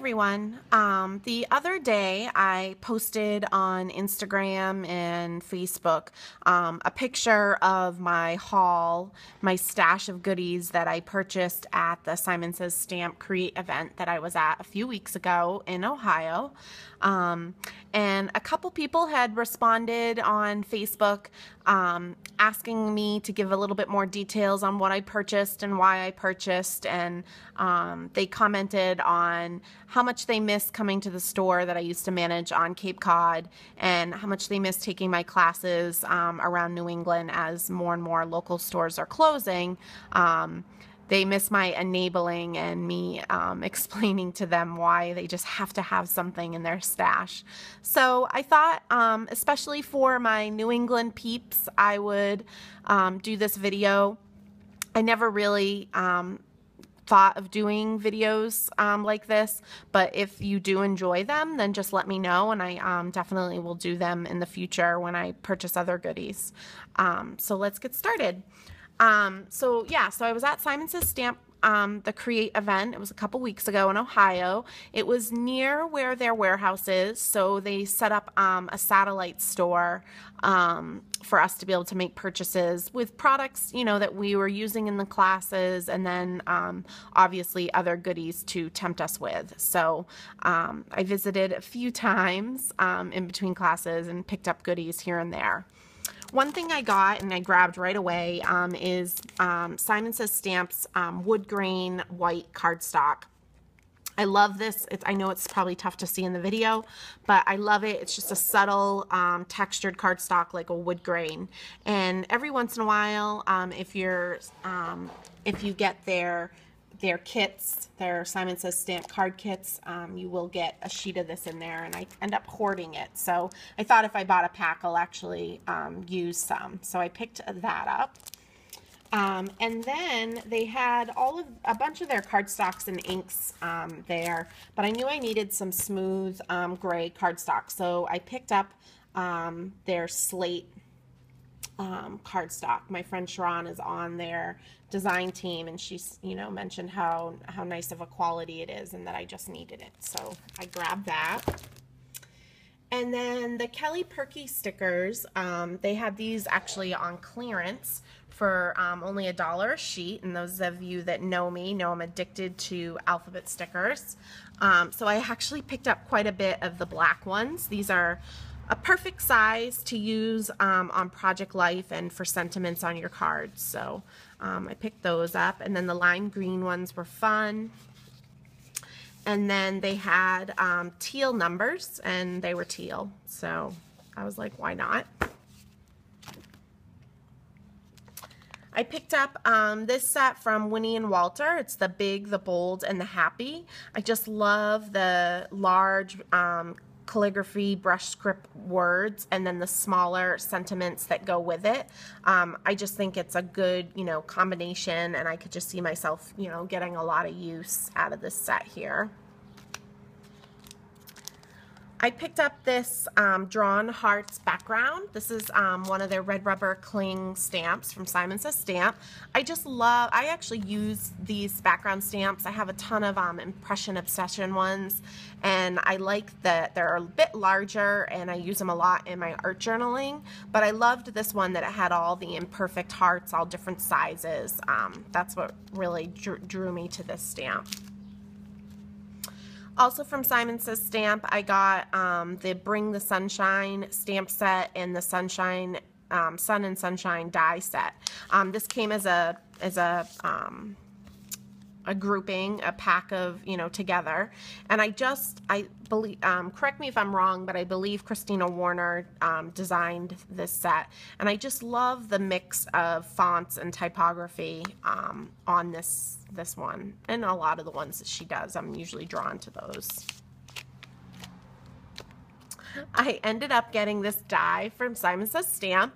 everyone. The other day I posted on Instagram and Facebook a picture of my haul, my stash of goodies that I purchased at the Simon Says Stamp Create event that I was at a few weeks ago in Ohio. And a couple people had responded on Facebook asking me to give a little bit more details on what I purchased and why I purchased, and they commented on how much they miss coming to the store that I used to manage on Cape Cod and how much they miss taking my classes around New England as more and more local stores are closing. They miss my enabling and me explaining to them why they just have to have something in their stash. So I thought, especially for my New England peeps, I would do this video. I never really thought of doing videos like this, but if you do enjoy them, then just let me know, and I definitely will do them in the future when I purchase other goodies. So let's get started. So I was at Simon Says Stamp, the Create event. It was a couple weeks ago in Ohio. It was near where their warehouse is, so they set up a satellite store for us to be able to make purchases with products, you know, that we were using in the classes, and then obviously other goodies to tempt us with. So I visited a few times in between classes and picked up goodies here and there. One thing I got and I grabbed right away is Simon Says Stamp's wood grain white cardstock. I love this. I know it's probably tough to see in the video, but I love it. It's just a subtle textured cardstock like a wood grain. And every once in a while, if you get their kits, their Simon Says Stamp card kits, you will get a sheet of this in there, and I end up hoarding it. So I thought if I bought a pack, I'll actually use some. So I picked that up. And then they had a bunch of their cardstocks and inks there, but I knew I needed some smooth gray cardstock. So I picked up their slate cardstock. My friend Sharon is on their design team, and she's, you know, mentioned how nice of a quality it is and that I just needed it. So I grabbed that. And then the Kelly Perky stickers, they had these actually on clearance for only $1 a sheet, and those of you that know me know I'm addicted to alphabet stickers. So I actually picked up quite a bit of the black ones. These are a perfect size to use on Project Life and for sentiments on your cards. So I picked those up, and then the lime green ones were fun. And then they had teal numbers, and they were teal, so I was like, why not? I picked up this set from Winnie and Walter. It's the Big, the Bold, and the Happy. I just love the large calligraphy brush script words and then the smaller sentiments that go with it. I just think it's a good, you know, combination, and I could just see myself, you know, getting a lot of use out of this set here. I picked up this Drawn Hearts background. This is one of their red rubber cling stamps from Simon Says Stamp. I actually use these background stamps. I have a ton of Impression Obsession ones, and I like that they're a bit larger, and I use them a lot in my art journaling, but I loved this one that it had all the imperfect hearts, all different sizes. That's what really drew me to this stamp. Also from Simon Says Stamp, I got the Bring the Sunshine stamp set and the Sunshine, Sun and Sunshine die set. This came as a grouping, a pack of, you know, together. And I believe, correct me if I'm wrong, but I believe Christina Warner designed this set. And I just love the mix of fonts and typography on this one. And a lot of the ones that she does, I'm usually drawn to those. I ended up getting this die from Simon Says Stamp,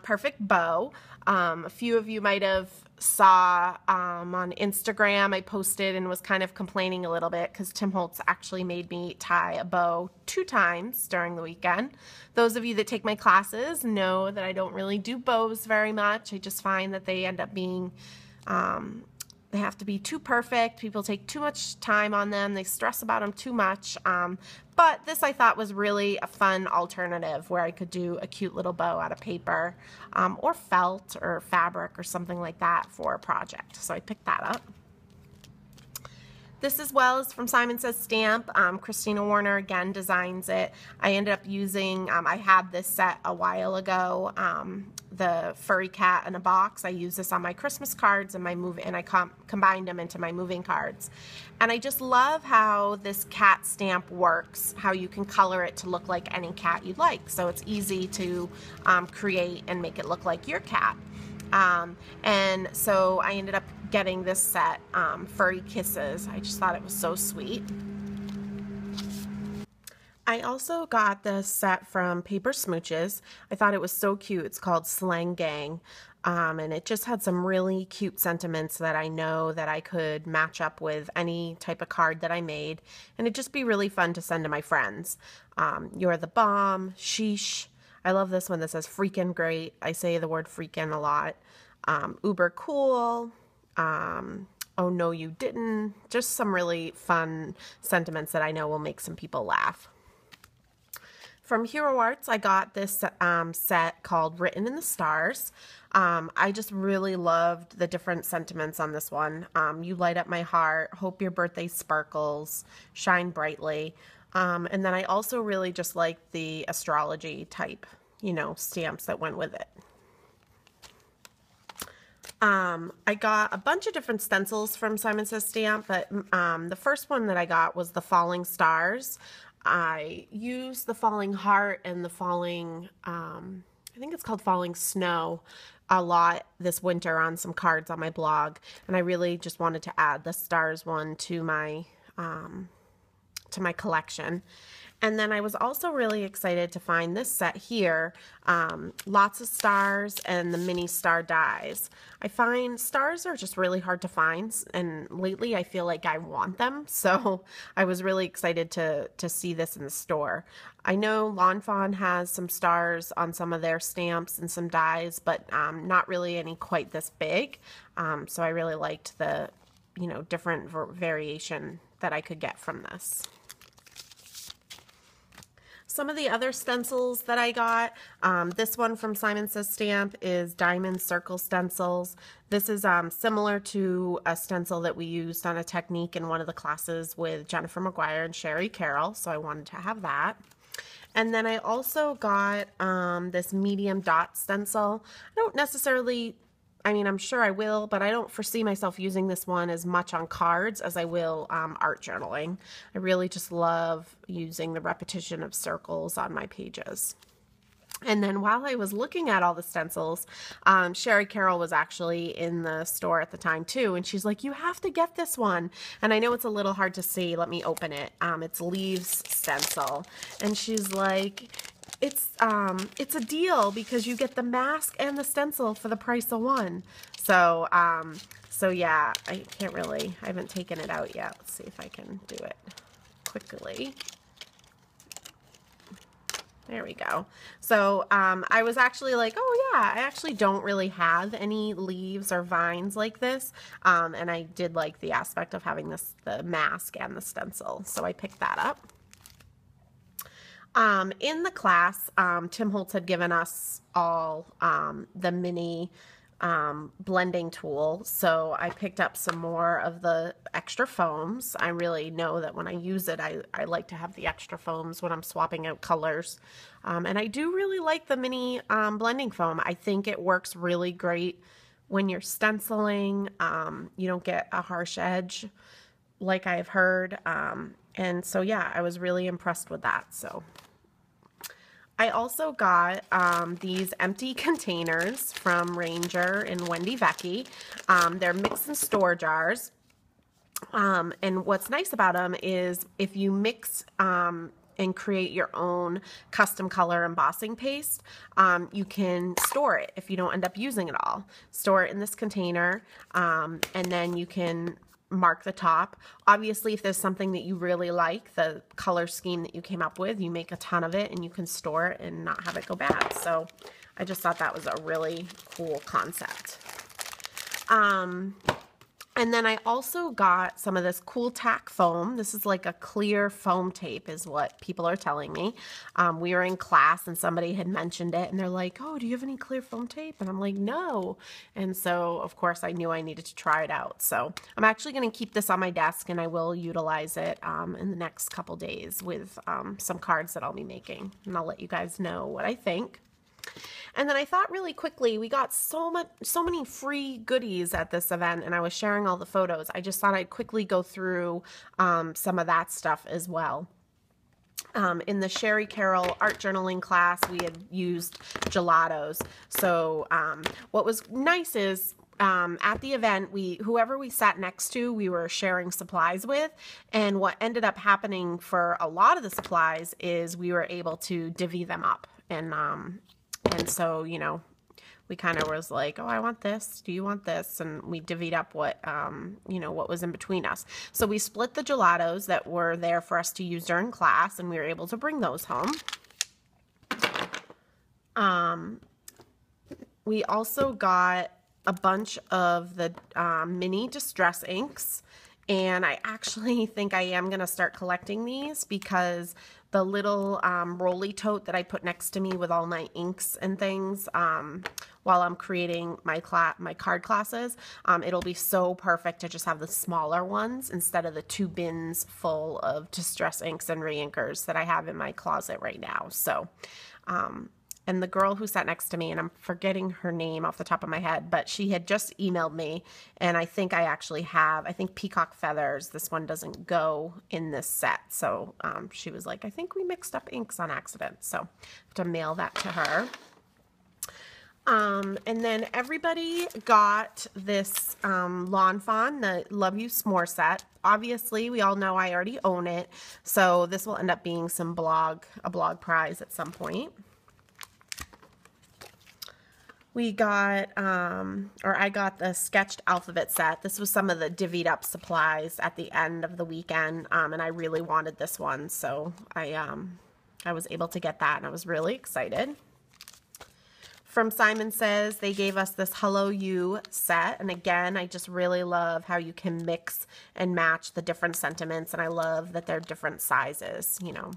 Perfect Bow. A few of you might have saw on Instagram, I posted and was kind of complaining a little bit because Tim Holtz actually made me tie a bow 2 times during the weekend. Those of you that take my classes know that I don't really do bows very much. I just find that they end up being They have to be too perfect. People take too much time on them. They stress about them too much. But this I thought was really a fun alternative where I could do a cute little bow out of paper or felt or fabric or something like that for a project. So I picked that up. This as well is from Simon Says Stamp. Christina Warner again designs it. I ended up using, I had this set a while ago, the furry cat in a box. I used this on my Christmas cards and I combined them into my moving cards. And I just love how this cat stamp works, how you can color it to look like any cat you'd like. So it's easy to create and make it look like your cat. And so I ended up getting this set, Furry Kisses. I just thought it was so sweet. I also got this set from Paper Smooches. I thought it was so cute. It's called SLANG Gang. And it just had some really cute sentiments that I know that I could match up with any type of card that I made. And it'd just be really fun to send to my friends. You're the bomb, sheesh. I love this one that says freaking great. I say the word freaking a lot. Uber cool. Oh no you didn't. Just some really fun sentiments that I know will make some people laugh. From Hero Arts, I got this set called Written in the Stars. I just really loved the different sentiments on this one. You light up my heart, hope your birthday sparkles, shine brightly. And then I also really just liked the astrology type, you know, stamps that went with it. I got a bunch of different stencils from Simon Says Stamp, but the first one that I got was the Falling Stars. I used the Falling Heart and the Falling, I think it's called Falling Snow, a lot this winter on some cards on my blog, and I really just wanted to add the stars one to my collection. And then I was also really excited to find this set here, lots of stars and the mini star dies. I find stars are just really hard to find, and lately I feel like I want them, so I was really excited to see this in the store. I know Lawn Fawn has some stars on some of their stamps and some dies, but not really any quite this big, so I really liked the, you know, different variation that I could get from this. Some of the other stencils that I got, this one from Simon Says Stamp is Diamond Circle Stencils. This is similar to a stencil that we used on a technique in one of the classes with Jennifer McGuire and Sherry Carroll, so I wanted to have that. And then I also got this medium dot stencil. I don't necessarily, I mean, I'm sure I will, but I don't foresee myself using this one as much on cards as I will art journaling. I really just love using the repetition of circles on my pages. And then while I was looking at all the stencils, Sherry Carroll was actually in the store at the time too, and she's like, you have to get this one. And I know it's a little hard to see. Let me open it. It's Leaves stencil. And she's like, it's a deal because you get the mask and the stencil for the price of one. So, so yeah, I haven't taken it out yet. Let's see if I can do it quickly. There we go. So, I was actually like, oh yeah, I actually don't really have any leaves or vines like this. And I did like the aspect of having the mask and the stencil. So I picked that up. In the class, Tim Holtz had given us all the mini blending tool, so I picked up some more of the extra foams. I really know that when I use it, I like to have the extra foams when I'm swapping out colors. And I do really like the mini blending foam. I think it works really great when you're stenciling. You don't get a harsh edge like I've heard. And so yeah, I was really impressed with that. So I also got these empty containers from Ranger and Wendy Vecchi. They're mix and store jars. And what's nice about them is if you mix and create your own custom color embossing paste, you can store it if you don't end up using it all. Store it in this container, and then you can mark the top. Obviously, if there's something that you really like, the color scheme that you came up with, you make a ton of it and you can store it and not have it go bad. So I just thought that was a really cool concept. And then I also got some of this cool tack foam. This is like a clear foam tape is what people are telling me. We were in class and somebody had mentioned it and they're like, oh, do you have any clear foam tape? And I'm like, no. And so of course I knew I needed to try it out. So I'm actually going to keep this on my desk and I will utilize it in the next couple days with some cards that I'll be making. And I'll let you guys know what I think. And then I thought really quickly, we got so many free goodies at this event, and I was sharing all the photos. I just thought I'd quickly go through some of that stuff as well. In the Sherry Carroll art journaling class, we had used gelatos. So what was nice is at the event, whoever we sat next to, we were sharing supplies with. And what ended up happening for a lot of the supplies is we were able to divvy them up. And so, you know, we kind of was like, oh, I want this. Do you want this? And we divvied up what, you know, what was in between us. So we split the gelatos that were there for us to use during class, and we were able to bring those home. We also got a bunch of the mini distress inks. And I actually think I am going to start collecting these because the little rolly tote that I put next to me with all my inks and things while I'm creating my card classes, it'll be so perfect to just have the smaller ones instead of the 2 bins full of distress inks and reinkers that I have in my closet right now. So, and the girl who sat next to me, and I'm forgetting her name off the top of my head, but she had just emailed me, and I think I actually have, I think Peacock Feathers, this one doesn't go in this set. So she was like, I think we mixed up inks on accident. So I have to mail that to her. And then everybody got this Lawn Fawn, the Love You S'more set. Obviously, we all know I already own it, so this will end up being a blog prize at some point. We got, or I got the sketched alphabet set. This was some of the divvied up supplies at the end of the weekend, and I really wanted this one, so I was able to get that, and I was really excited. From Simon Says, they gave us this Hello You set, and again, I just really love how you can mix and match the different sentiments, and I love that they're different sizes, you know.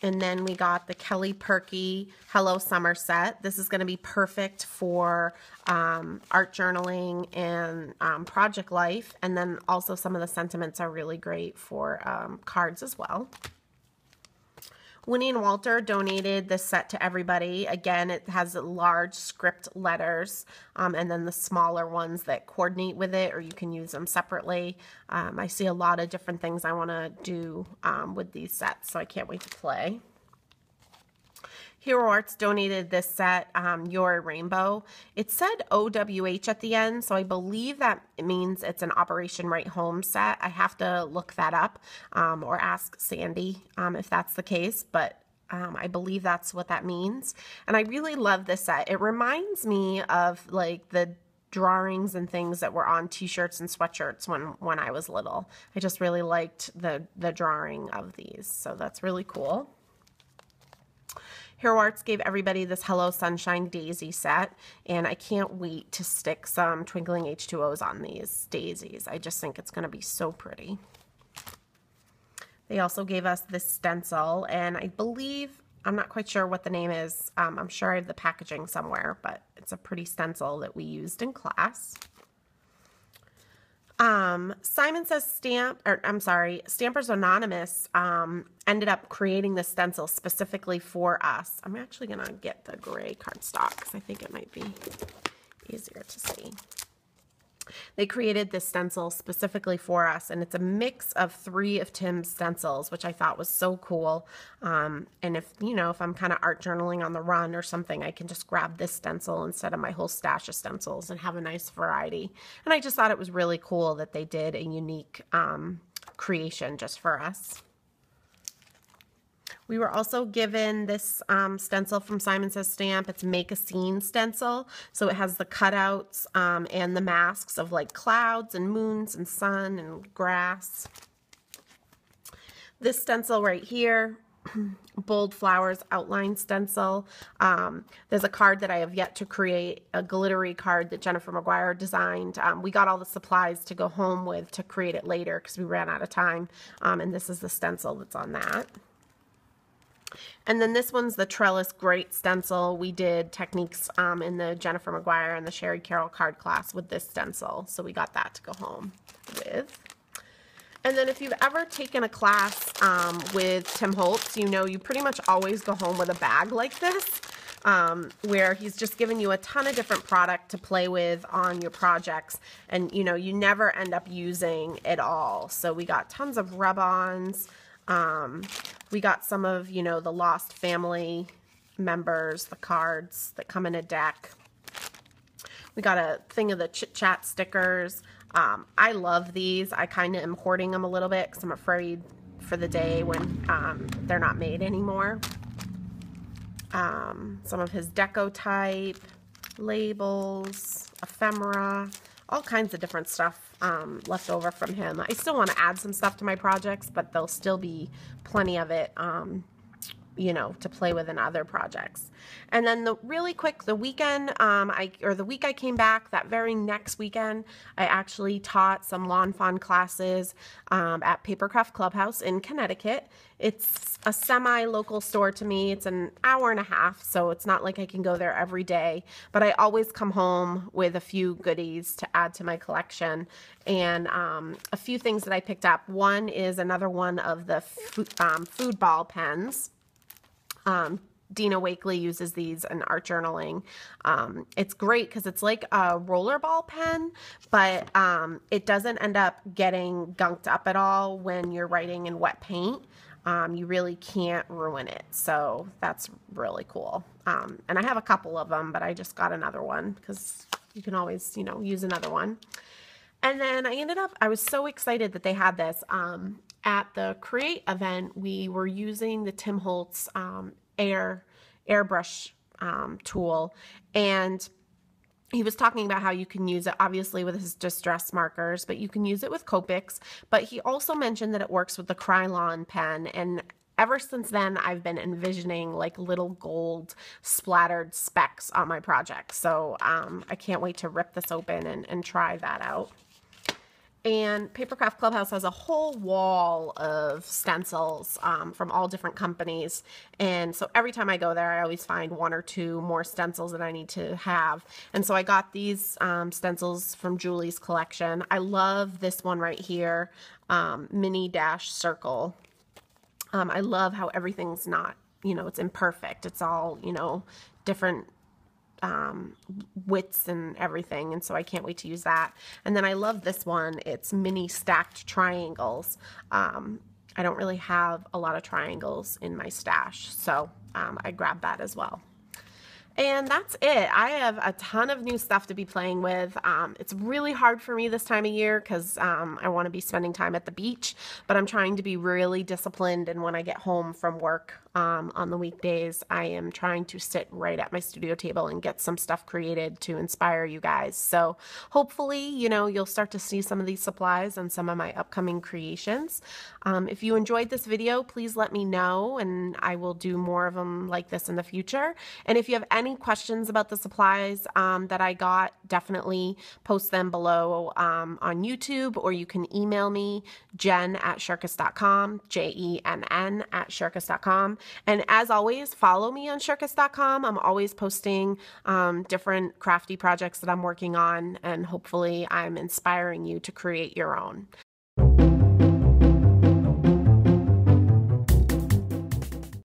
And then we got the Kelly Perky Hello Summer set. This is going to be perfect for art journaling and project life. And then also some of the sentiments are really great for cards as well. Winnie and Walter donated this set to everybody. Again, it has large script letters and then the smaller ones that coordinate with it, or you can use them separately. I see a lot of different things I want to do with these sets, so I can't wait to play. Hero Arts donated this set, Your Rainbow. It said OWH at the end, so I believe that it means it's an Operation Right Home set. I have to look that up or ask Sandy if that's the case, but I believe that's what that means. And I really love this set. It reminds me of like the drawings and things that were on t-shirts and sweatshirts when I was little. I just really liked the drawing of these, so that's really cool. Hero Arts gave everybody this Hello Sunshine Daisy set, and I can't wait to stick some Twinkling H2Os on these daisies. I just think it's going to be so pretty. They also gave us this stencil, and I believe, I'm not quite sure what the name is. I'm sure I have the packaging somewhere, but it's a pretty stencil that we used in class. Simon Says Stampers Anonymous ended up creating the stencil specifically for us. I'm actually going to get the gray cardstock because I think it might be easier to see. They created this stencil specifically for us, and it's a mix of 3 of Tim's stencils, which I thought was so cool. And if I'm kind of art journaling on the run or something, I can just grab this stencil instead of my whole stash of stencils and have a nice variety. And I just thought it was really cool that they did a unique creation just for us. We were also given this stencil from Simon Says Stamp. It's Make a Scene stencil. So it has the cutouts and the masks of like clouds and moons and sun and grass. This stencil right here Bold Flowers outline stencil. There's a card that I have yet to create, a glittery card that Jennifer McGuire designed. We got all the supplies to go home with to create it later because we ran out of time. And this is the stencil that's on that. And then this one's the Trellis Great stencil. We did techniques in the Jennifer McGuire and the Sherry Carroll card class with this stencil. So we got that to go home with. And then if you've ever taken a class with Tim Holtz, you know you pretty much always go home with a bag like this, where he's just giving you a ton of different product to play with on your projects. And, you know, you never end up using it all. So we got tons of rub-ons. We got some of, you know, the Lost Family members, the cards that come in a deck. We got a thing of the Chit Chat stickers. I love these. I kind of am hoarding them a little bit because I'm afraid for the day when they're not made anymore. Some of his deco type, labels, ephemera, all kinds of different stuff left over from him. I still want to add some stuff to my projects, but there'll still be plenty of it, you know, to play with in other projects. And then really quick, the weekend, the week I came back, that very next weekend, I actually taught some lawn fawn classes at Papercraft Clubhouse in Connecticut. It's a semi-local store to me. It's an hour and a half, so it's not like I can go there every day, but I always come home with a few goodies to add to my collection. And a few things that I picked up. One is another one of the food ball pens. Dina Wakely uses these in art journaling. It's great because it's like a rollerball pen, but it doesn't end up getting gunked up at all when you're writing in wet paint. You really can't ruin it. So that's really cool. And I have a couple of them, but I just got another one because you can always, you know, use another one. And then I was so excited that they had this. At the Create event, we were using the Tim Holtz airbrush tool, and he was talking about how you can use it obviously with his distress markers, but you can use it with Copics. But he also mentioned that it works with the Krylon pen, and ever since then I've been envisioning like little gold splattered specks on my project. So I can't wait to rip this open and try that out. And Papercraft Clubhouse has a whole wall of stencils from all different companies. And so every time I go there, I always find one or two more stencils that I need to have. And so I got these stencils from Julie's collection. I love this one right here, Mini Dash Circle. I love how everything's not, you know, it's imperfect. It's all, you know, different widths and everything, and so I can't wait to use that. And then I love this one. It's mini stacked triangles. I don't really have a lot of triangles in my stash, so I grabbed that as well. And that's it. I have a ton of new stuff to be playing with. It's really hard for me this time of year because I want to be spending time at the beach, but I'm trying to be really disciplined, and when I get home from work on the weekdays, I am trying to sit right at my studio table and get some stuff created to inspire you guys. So hopefully, you know, you'll start to see some of these supplies and some of my upcoming creations. If you enjoyed this video, please let me know, and I will do more of them like this in the future. And if you have any questions about the supplies that I got, definitely post them below on YouTube, or you can email me, jen@shirkus.com, JENN@shirkus.com. And as always, follow me on shirkus.com. I'm always posting different crafty projects that I'm working on, and hopefully I'm inspiring you to create your own.